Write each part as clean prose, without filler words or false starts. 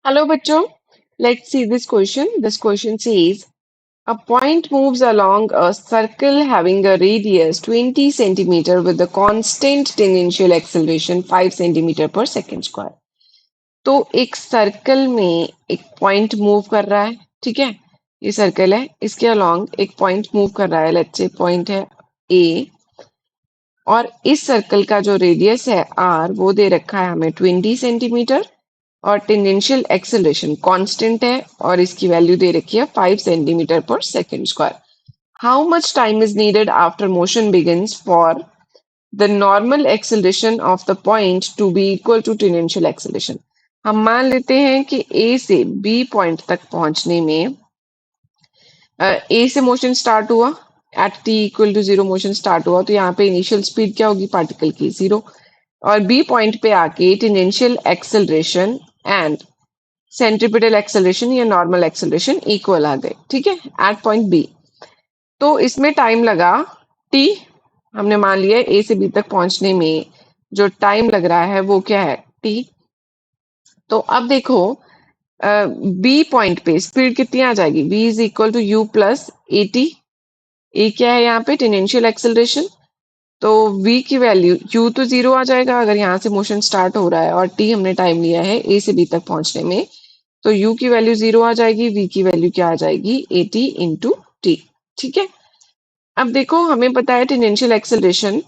Hello, bachcho. Let's see this question. This question says a point moves along a circle having a radius 20 centimeter with a constant tangential acceleration 5 centimeter per second square. तो एक circle में एक point move कर रहा है, ठीक है। ये सर्कल है, इसके अलोंग एक पॉइंट मूव कर रहा है। लेट्स से पॉइंट है ए, और इस सर्कल का जो रेडियस है आर वो दे रखा है हमें 20 सेंटीमीटर, और टेंजेंशियल एक्सेलरेशन कांस्टेंट है और इसकी वैल्यू दे रखी है 5 सेंटीमीटर पर second square. How much time is needed after motion begins for the normal acceleration of the point to be equal to tangential acceleration. हम मान लेते हैं कि ए से बी पॉइंट तक पहुंचने में ए से मोशन स्टार्ट हुआ, at T equal to zero motion start हुआ, तो यहाँ पे इनिशियल स्पीड क्या होगी पार्टिकल की, जीरो। और बी पॉइंट पे आके tangential acceleration and centripetal acceleration या नॉर्मल एक्सेलरेशन इक्वल आ गए, ठीक है, एट पॉइंट बी। तो इसमें टाइम लगा टी। हमने मान लिया ए से बी तक पहुंचने में जो टाइम लग रहा है वो क्या है, टी। तो अब देखो बी पॉइंट पे स्पीड कितनी आ जाएगी, v is equal to U plus A T. A क्या है यहाँ पे, टेंजेंशियल एक्सेलरेशन। तो v की वैल्यू, u तो जीरो आ जाएगा अगर यहाँ से मोशन स्टार्ट हो रहा है, और t हमने टाइम लिया है a से b तक पहुंचने में, तो u की वैल्यू जीरो आ जाएगी, v की वैल्यू क्या आ जाएगी, ए टी इंटू टी, ठीक है। अब देखो हमें पता है tangential acceleration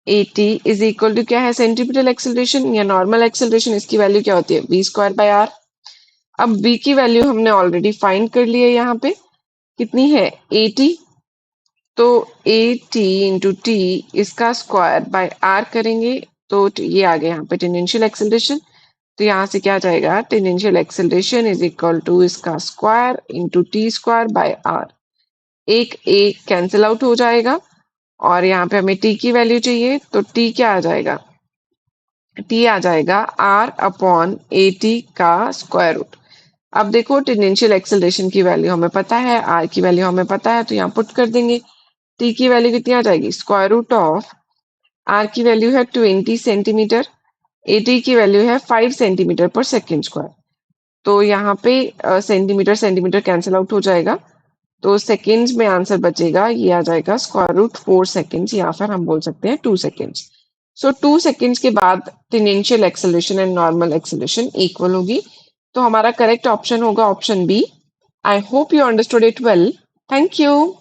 A T is equal to क्या है, सेंट्रीपिटल एक्सेलरेशन या नॉर्मल एक्सेलरेशन, इसकी वैल्यू क्या होती है, वी स्क्वायर बाय आर। अब v की वैल्यू हमने ऑलरेडी फाइंड कर ली है, यहाँ पे कितनी है, ए टी। तो ए टी इंटू टी इसका स्क्वायर बाय आर करेंगे तो ये आ गया यहाँ पे टेंजेंशियल एक्सेलरेशन। तो यहाँ से क्या आ जाएगा, tangential acceleration is equal to इसका square into T square by R. एक कैंसिल आउट हो जाएगा, और यहाँ पे हमें टी की वैल्यू चाहिए, तो टी क्या आ जाएगा, टी आ जाएगा आर अपॉन ए टी का स्क्वायर रूट। अब देखो टेंजेंशियल एक्सेलरेशन की वैल्यू हमें पता है, आर की वैल्यू हमें पता है, तो यहाँ पुट कर देंगे। टी की वैल्यू कितनी आ जाएगी, स्क्वायर रूट ऑफ आर की वैल्यू है 20 सेंटीमीटर, ए टी की वैल्यू है 5 सेंटीमीटर पर सेकेंड स्क्वायर। तो यहाँ पे सेंटीमीटर सेंटीमीटर कैंसिल आउट हो जाएगा, तो सेकेंड्स में आंसर बचेगा, ये आ जाएगा स्क्वायर रूट 4 सेकेंड्स, या फिर हम बोल सकते हैं 2 सेकेंड्स। सो 2 सेकेंड्स के बाद tangential acceleration and normal acceleration equal होगी। तो हमारा करेक्ट ऑप्शन होगा option B. I hope you understood it well. Thank you.